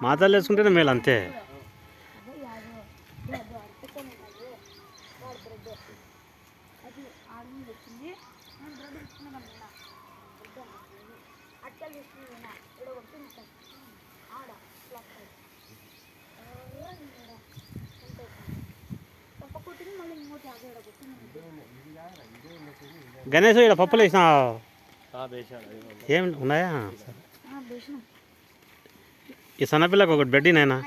మాతలు వేసుకుంటేనే మేలు అంతే. గణేష్ ఇక్కడ పప్పులు వేసినావు ఏం ఉన్నాయా? ఈ సన్నపిల్లకు ఒకటి బెడ్డి నాయనా.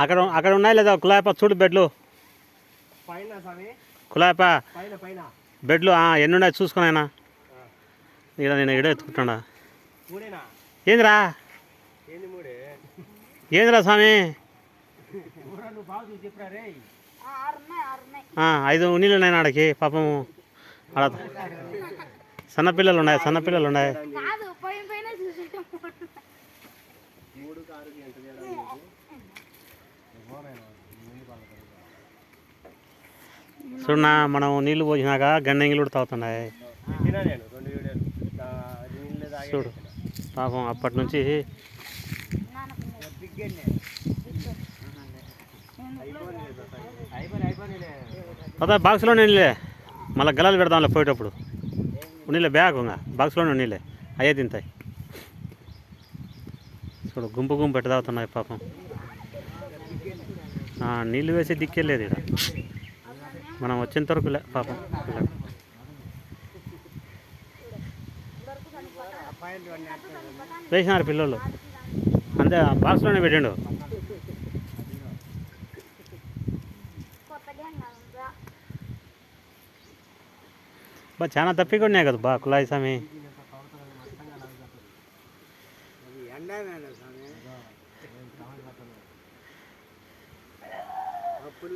అక్కడ అక్కడ ఉన్నాయి లేదా కులాయప చూడు బెడ్లు, కులాయప బెడ్లు ఎన్ని ఉన్నాయి చూసుకున్నాయనా. ఇక్కడ నేను ఇడే ఎత్తుకుంటున్నా. ఏందిరా ఏందిరా స్వామి? 5 నీళ్ళు ఉన్నాయి ఆడకి పాపము. ఆడ సన్నపిల్లలు ఉన్నాయి, సన్నపిల్లలు ఉన్నాయి. చూడన్నా మనం నీళ్ళు పోసినాక గండెంగిలు కూడా తాగుతున్నాయి. చూడు పాపం అప్పటి నుంచి పదా బాక్స్లోనే నీళ్ళే, మళ్ళీ గలాలు పెడదాంలే పోయేటప్పుడు. నీళ్ళే బ్యాగ్ బాక్స్లోనే నీళ్ళే అయ్యే తింటాయి. చూడు గుంపు గుంపు పెట్టి తాగుతున్నాయి పాపం. నీళ్ళు వేసి దిక్కెళ్ళేది ఇక్కడ మనం వచ్చేంత వరకులే పాపం. వేసినారు పిల్లలు అంతే, బాక్స్లోనే పెట్టిండు. చాలా తప్పిగా ఉన్నాయి కదా బా కులాయి స్వామి.